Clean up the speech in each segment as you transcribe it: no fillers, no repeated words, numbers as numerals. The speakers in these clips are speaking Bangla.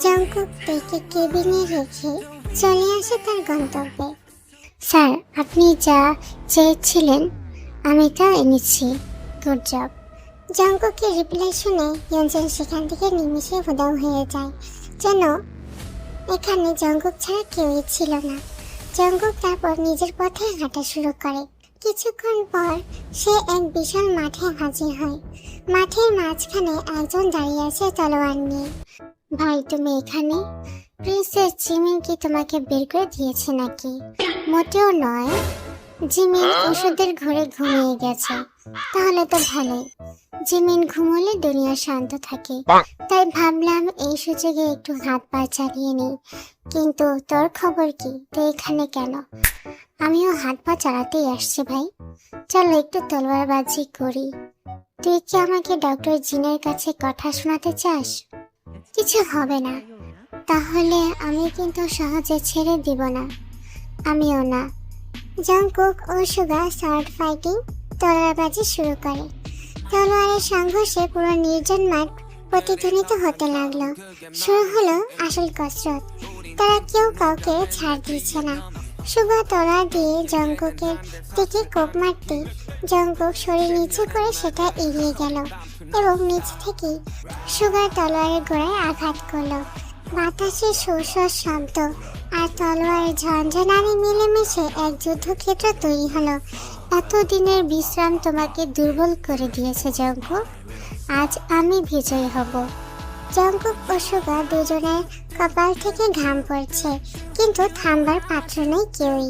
জঙ্কুক তাকে কেবিনে রেখে চলে আসে তার গন্তব্যে। স্যার, আপনি যা চেয়েছিলেন আমি তা এনেছি, গুড জব। জঙ্কুকের রিপ্লাই শুনে ইয়ঞ্জন সেখান থেকে নিমিষে উধাও হয়ে যায়, যেন এখানে জঙ্কুক ছাড়া কেউই ছিল না। জঙ্কুক তারপর নিজের পথে হাঁটা শুরু করে। কিছুক্ষণ পর সে এক বিশাল মাঠে হাজির হয়। মাঠের মাঝখানে একজন দাঁড়িয়ে আছে তলোয়ার নিয়ে। ভাই, তুমি এখানে? প্রিন্সেস জিমিন কি তোমাকে বের করে দিয়েছে নাকি? মোটেও নয়, জিমিন ওষুধের ঘরে ঘুমিয়ে গেছে। তাহলে তো ভালোই, জিমিন ঘুমোলে দুনিয়া শান্ত থাকে, তাই ভাবলাম এই সুযোগে একটু হাত পা চালিয়ে নিই। কিন্তু তোর খবর কি? তুই এখানে কেন? আমিও হাত পা চালাতেই আসছি ভাই, চলো একটু তলোয়ারবাজি করি। তুই কি আমাকে ডক্টর জিনের কাছে কথা শোনাতে চাস? কিছু হবে না, তাহলে আমি কিন্তু সহজে ছেড়ে দিব না। আমিও না। জঙ্কুক ও সুগা শর্ট ফাইটিং তলোয়ারবাজি শুরু করে। তলোয়ারের সংঘর্ষে পুরো নির্জন মাঠ প্রতিধ্বনিত হতে লাগলো। শুরু হলো আসল কসরত। তারা কেউ কাউকে ছাড় দিচ্ছে না। সুগা তলোয়ার দিয়ে জঙ্কুকের দিকে কোপ মারতে জঙ্কুক শরীর নিচু করে সেটা এড়িয়ে গেল এবং নিচ থেকে সুগার তলোয়ারের গোড়ায় আঘাত করলো। বাতাসে সুস্বর শব্দ আর তলোয়ারের ঝঞ্ঝনানি মিলেমিশে এক যুদ্ধক্ষেত্র তৈরি হলো। এতদিনের বিশ্রাম তোমাকে দুর্বল করে দিয়েছে জঙ্কুক, আজ আমি বিজয়ী হব। জঙ্কুক ও সুগা দুজনের কপাল থেকে ঘাম পড়ছে, কিন্তু থামবার পাত্র নেই কেউই।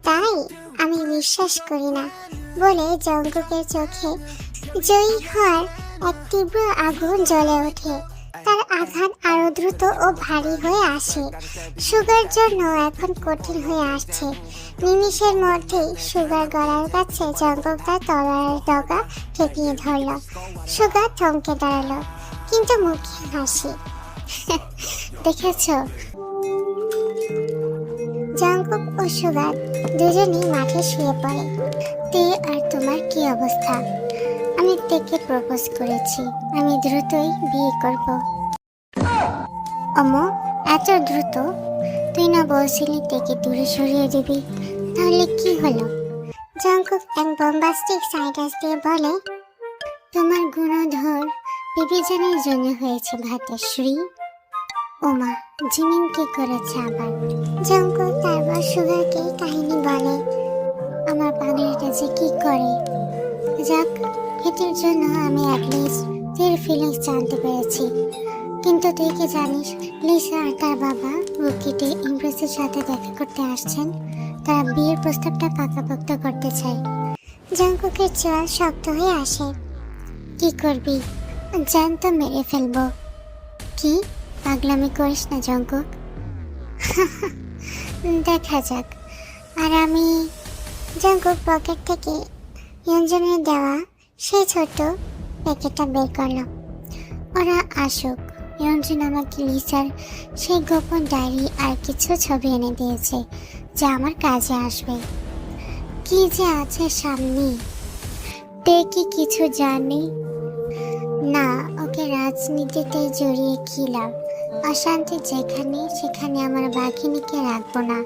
তাই আমি বিশ্বাস করি না বলে জঙ্কুকের চোখে জয়ী হওয়ার এক তীব্র আগুন জ্বলে ওঠে। তার আঘাত আরো দ্রুত ও ভারী হয়ে আসে। সুগার জন্য এখন কঠিন হয়ে আসছে। নিমিষের মধ্যেই সুগার গলার কাছে জঙ্কুক তার তলোয়ারের ডগা ঠেকিয়ে ধরল। সুগার থমকে দাঁড়ালো, কিন্তু মুখে হাসি। দেখেছ? জঙ্কুক ও সুগার দুজনেই মাঠে শুয়ে পড়ে। তে আর তোমার কি অবস্থা? আমি তেকে প্রপোজ করেছি, আমি দ্রুতই বিয়ে করব। অমো, এত দ্রুত? তুই না বলছিলি তেকে দূরে সরিয়ে দিবি, তাহলে কি হলো? জঙ্কুক এক বম্বাস্টিক সাইডাস দিয়ে বলে, তোমার গুণধর বিবেচনার জন্য হয়েছে ভাতেশ্রী। ওমা, জিমিন কি করেছে আবার? জঙ্কুক তারপর সুগারকে কাহিনী বলে, আমার পাগলিটা যে কি করে। যাক, এটির জন্য আমি অ্যাটলিস্ট তোর ফিলিংস জানতে পেরেছি। কিন্তু তুই কি জানিস, লিসা আর তার বাবা বুকিটে ইমপ্রেসের সাথে দেখা করতে আসছেন। তারা বিয়ের প্রস্তাবটা পাকাপোক্ত করতে চায়। জঙ্কুকের চোয়াল শক্ত হয়ে আসে। কি করবি? জ্যান্ত মেরে ফেলবো। কি পাগলামি করিস না জঙ্কুক, দেখা যাক। আর আমি জঙ্কুক পকেট থেকে ইয়ঞ্জনের দেওয়া সেই ছোট প্যাকেটটা বের করলাম। ওরা আসুক, ইয়ঞ্জন আমাকে লিসার সেই গোপন ডায়েরি আর কিছু ছবি এনে দিয়েছে যা আমার কাজে আসবে। কি যে আছে সামনে, তে কি কিছু জানি না। ওকে রাজনীতিতে জড়িয়ে কি লাভ? অশান্তি যেখানে সেখানে আমার বাঘিনীকে রাখবো না।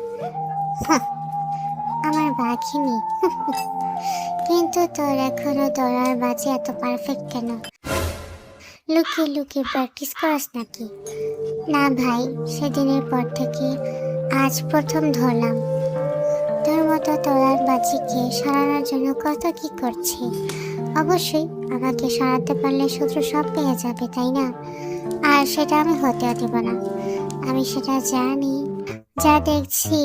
আমার বাঘিনী কিন্তু তোর এখনো তলোয়ার বাজে এত পারফেক্ট কেন? লুকিয়ে লুকিয়ে প্র্যাকটিস করাস নাকি? না ভাই, সেদিনের পর থেকে আজ প্রথম ধরলাম। তোর মতো তলোয়ার বাজিকে সরানোর জন্য কত কি করছি। অবশ্যই আমাকে সরাতে পারলে শত্রু সব পেয়ে যাবে, তাই না? আর সেটা আমি হতেও দেব না। আমি সেটা জানি। যা দেখছি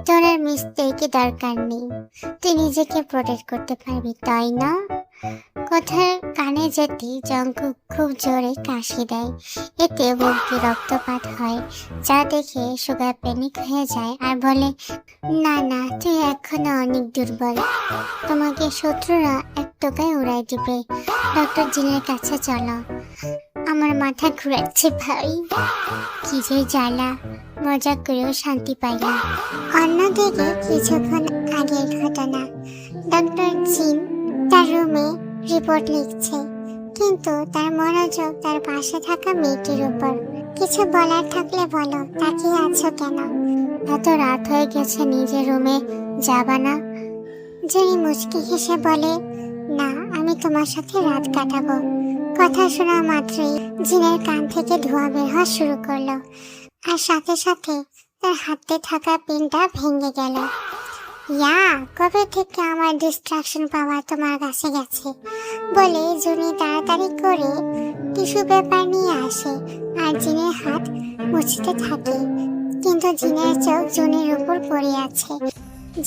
তোর আর মিস্টেকই দরকার নেই। তুই নিজেকে প্রোটেক্ট করতে পারবি, তাই না? কথার কানে যেতে জঙ্কুক খুব জোরে কাশি দেয়। এতে বুকে রক্তপাত হয়, যা দেখে সুগার প্যানিক হয়ে যায় আর বলে, না না, তুই এখনো অনেক দুর্বল। তোমাকে শত্রুরা এক টোকায় উড়াই দিবে। ডক্টর জিনের কাছে চলো। আমার মাথা ঘুরাচ্ছে ভাই, কি যে জ্বালা, মজা করেও শান্তি পাই না। অন্যদিকে কিছুক্ষণ আগের ঘটনা। ডক্টর জিন তার রুমে রিপোর্ট লিখছে, কিন্তু তার মনোযোগ তার পাশে থাকা মেয়েটির উপর। কিছু বলার থাকলে বলো, তাকিয়ে আছো কেন? এত রাত হয়ে গেছে, নিজের রুমে যাবা না? জুনি মুচকি হেসে বলে, না, আমি তোমার সাথে রাত কাটাবো। কথা শোনা মাত্রই জিনের কান থেকে ধোঁয়া বের হওয়া শুরু করলো, আর সাথে সাথে তার হাতে থাকা পেনটা ভেঙে গেল। ইয়া, কবে থেকে আমার ডিস্ট্রাকশন পাওয়া তোমার কাছে গেছে? বলে জুনি তাড়াতাড়ি করে টিস্যু পেপার নিয়ে আসে আর জিনের হাত মুছতে থাকে। কিন্তু জিনের চোখ জুনির উপর পড়ে আছে,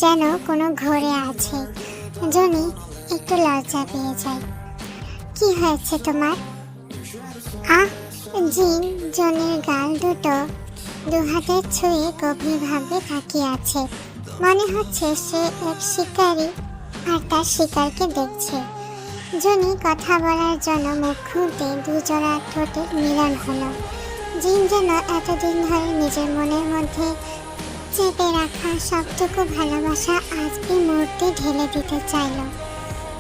যেন কোনো ঘরে আছে। জুনি একটু লজ্জা পেয়ে যায়। কি হয়েছে তোমার? জিন জুনির গাল দুটো দুহাতে ছুঁয়ে গভীরভাবে তাকিয়ে আছে। মনে হচ্ছে সে এক শিকারী আর তার শিকারকে দেখছে। জুনি কথা বলার জন্য মুখ খুলতে দুজোড়া ঠোঁটের মিলন হলো। জিন যেন এতদিন ধরে নিজের মনের মধ্যে চেপে রাখা সবটুকু ভালোবাসা আজ এই মুহূর্তে ঢেলে দিতে চাইল।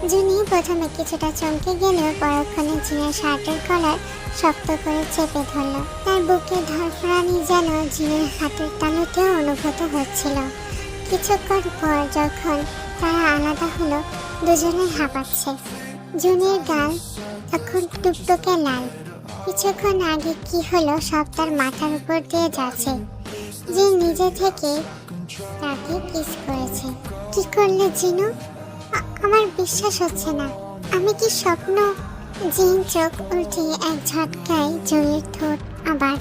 জুনি প্রথমে কিছুটা চমকে গেলেও পরক্ষণে জিনের শার্টের কলার শক্ত করে চেপে ধরল। তার বুকে ধরফরানি যেন জিনের হাতের তালুতেও অনুভূত হচ্ছিল। কিছুক্ষণ পর যখন তারা আলাদা হলো, দুজনে হাঁপাচ্ছে। জুনির গাল তখন টুকটুকে লাল। কিছুক্ষণ আগে কি হলো সব তার মাথার উপর দিয়ে যাচ্ছে। জিন নিজে থেকে তাকে কিস করেছে। কি করলে জিনু? আমার বিশ্বাস হচ্ছে না। আমি কি স্বপ্ন? জিন চোখ উল্টে এক ঝটকায় জুনির ঠোঁট আবার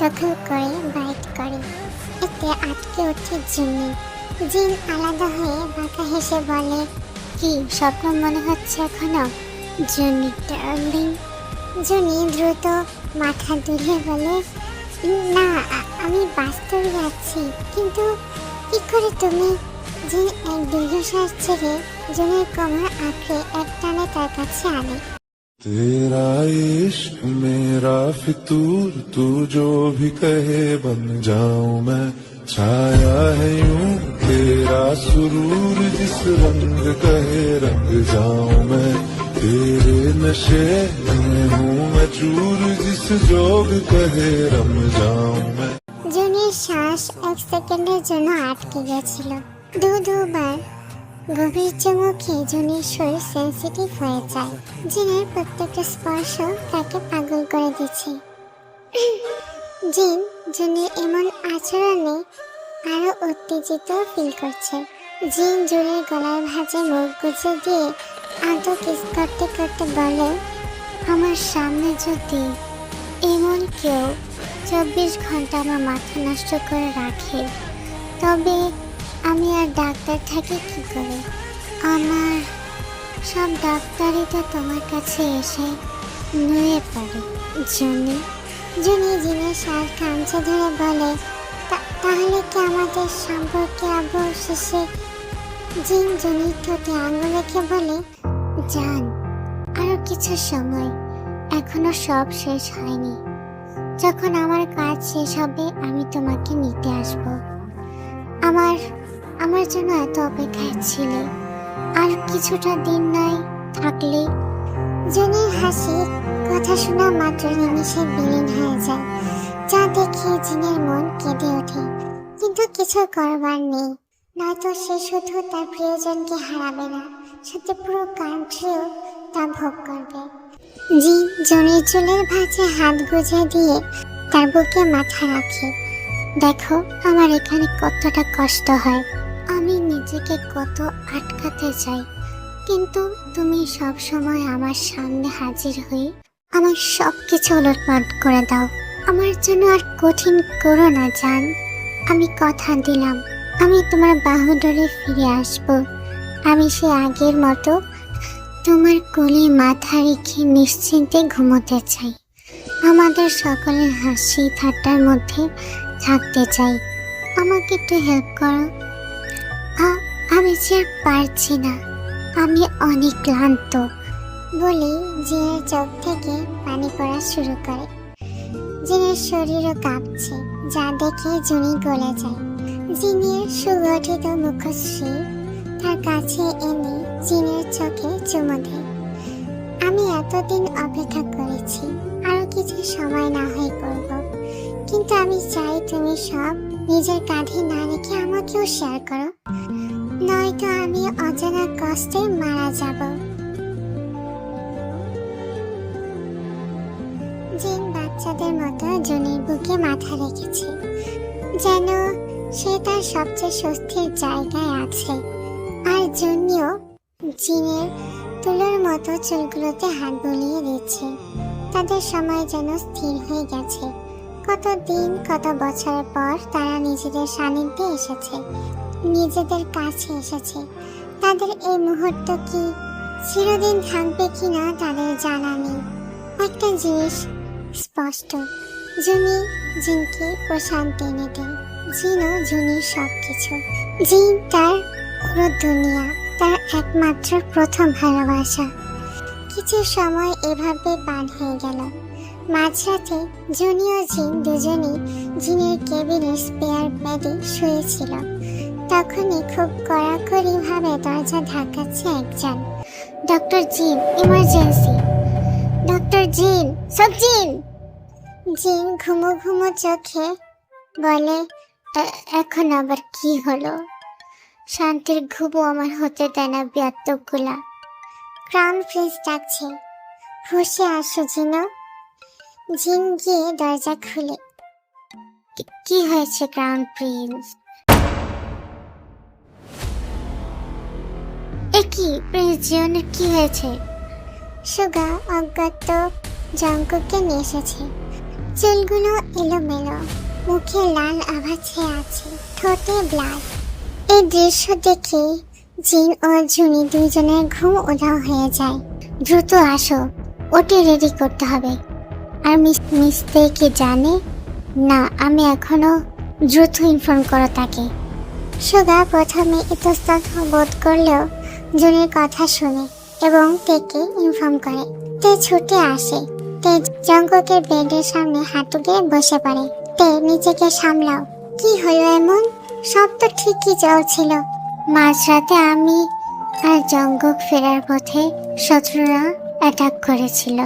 দখল করে বাইট করে। এতে আটকে ওঠে জুনি। জিন আলাদা হয়ে বাঁকা হেসে বলে, কি স্বপ্ন মনে হচ্ছে এখনো? জুনি ডার্লিং। জুনি দ্রুত মাথা দুলিয়ে বলে, না, আমি বাস্তবে যাচ্ছি। কিন্তু কি করে তুমি? জিন এক দীর্ঘশ্বাস ছেড়ে জুনির কোমর আঁকড়ে এক টানে তার কাছে আনে। तेरा इश्क मेरा फितूर, तू जो भी कहे बन जाऊं मैं। छाया है यूं तेरा सुरूर, जिस रंग कहे रंग जाऊं मैं। तेरे नशे में हूँ मैं चूर, जिस जोग कहे रम जाऊं मैं। জুনির শ্বাস এক সেকেন্ডের জন্য আটকে গেছিল। দুবার গভীর চুমুকে জুনির শরীর সেন্সিটিভ হয়ে যায়। জিনের প্রত্যেকটা স্পর্শ তাকে পাগল করে দিচ্ছে। জিন জুনির এমন আচরণে আরো উত্তেজিত ফিল করছে। জিন জুনির গলার ভাঁজে মুখ গুজে দিয়ে আদৌ কিস করতে করতে বলে, আমার সামনে যদি এমন কেউ 24 ঘন্টা আমার মাথা নষ্ট করে রাখে, তবে আমি আর ডাক্তার থাকি কি করে? আমার সব ডাক্তারই তো তোমার কাছে এসে নুয়ে পড়ে। জুনি জিনের শার্ট খামচে ধরে বলে, তাহলে কি আমাদের সম্পর্কে অবশেষে? জিন জুনির ঠোঁটে আঙুল রেখে বলে, জান, আরো কিছু সময়, এখনো সব শেষ হয়নি। যখন আমার কাজ শেষ হবে আমি তোমাকে নিতে আসবো। আমার জন্য এত অপেক্ষায় ছিলে, আর কিছুটা দিন নয় থাকলে। জুনির হাসি কথা শোনা মাত্র নিমিষে বিলীন হয়ে যায়, যা দেখে জিনের মন কেঁদে ওঠে। কিন্তু কিছু করবার নেই, নয়তো সে শুধু তার প্রিয়জনকে হারাবে না, সাথে পুরো কান্ট্রিও তা ভোগ করবে। জিন জুনির চুলের ভাঁজে হাত গুজে দিয়ে তার বুকে মাথা রাখে। দেখো আমার এখানে কতটা কষ্ট হয়, আমি নিজেকে কত আটকাতে চাই, কিন্তু তুমি সব সময় আমার সামনে হাজির হয়ে আমার সবকিছু উলটপালট করে দাও। আমার জন্য আর কঠিন করো না জান। আমি কথা দিলাম আমি তোমার বাহু ধরে ফিরে আসব। আমি সে আগের মতো তোমার কোলে মাথা রেখে নিশ্চিন্তে ঘুমোতে চাই। আমাদের সকলের হাসি ঠাট্টার মধ্যে থাকতে চাই। আমাকে একটু হেল্প করো। আমি যে আর পারছি না, আমি অনেক ক্লান্ত। বলেই জিনের চোখ থেকে পানি পড়া শুরু করে। জিনের শরীরও কাঁপছে, যা দেখে জুনি গলে যায়। জিনের সুগঠিত মুখশ্রী তার কাছে এনে জিনের চোখে চুমু দেয়। আমি এতদিন অপেক্ষা করেছি, আরো কিছু সময় না হয় করব। কিন্তু আমি চাই তুমি সব নিজের কাঁধে না রেখে আমাকেও শেয়ার করো, নয়তো আমি অজানা কষ্টে মারা যাব। জিন বাচ্চাদের মতো জুনির বুকে মাথা রেখেছে, যেন সে তার সবচেয়ে স্বস্তির জায়গায় আছে। আর জুনিও জিনের তুলোর মতো চুলগুলোতে হাত বুলিয়ে দিচ্ছে। তাদের সময় যেন স্থির হয়ে গেছে। কত দিন কত বছর পর তারা নিজেদের সান্নিধ্যে এসেছে, নিজেদের কাছে এসেছে। তাদের এই মুহূর্ত কি চিরদিন থাকবে কিনা তাদের জানা নেই। একটা জিনিস স্পষ্ট, জুনি জিনকে প্রশান্তি এনে দেয়, জিনও জুনির সবকিছু। জিন তার পুরো দুনিয়া, তার একমাত্র প্রথম ভালোবাসা। কিছু সময় এভাবে পার হয়ে গেল। মাঝরাতে জুনি ও জিন দুজনেই জিনের কেবিনের স্পেয়ার বেডে শুয়েছিল। তখনই খুব কড়াকড়ি ভাবে দরজা ধাক্কাচ্ছে একজন। ডক্টর জিন, ইমার্জেন্সি। ডক্টর জিন, সব জিন। জিন ঘুমো ঘুমো চোখে বলে, এখন আবার কি হলো? শান্তির ঘুমও আমার হতে দেয় না বিয়াত্তগুলা। ক্রাউন প্রিন্স ডাকছে, হুশে আসো জিনো। জিন গিয়ে দরজা খুলে, কি হয়েছে ক্রাউন প্রিন্স? কি প্রিন্স জিওনের কি হয়েছে? সুগা অজ্ঞাত জঙ্কুকে নিয়ে এসেছে। চুলগুলো এলোমেলো, মুখে লাল আভা ছেয়ে আছে, ঠোঁটে ব্লাড। এই দৃশ্য দেখে জিন ও জুনি দুইজনের ঘুম উধাও হয়ে যায়। দ্রুত আসো, ওটি রেডি করতে হবে। আর মিস্তে কি জানে না? আমি এখনো। দ্রুত ইনফর্ম করো তাকে। সুগা প্রথমে ইতস্তত বোধ করলেও জুনির কথা শুনে এবং তেকে ইনফর্ম করে। তে ছুটে আসে। তে জঙ্কুকের বেডের সামনে হাঁটু গেড়ে বসে পড়ে। তে নিজেকে সামলাও, কি হলো এমন? সব তো ঠিকই চলছিল। মাঝরাতে আমি আর জঙ্কুক ফেরার পথে শত্রুরা অ্যাটাক করেছিল।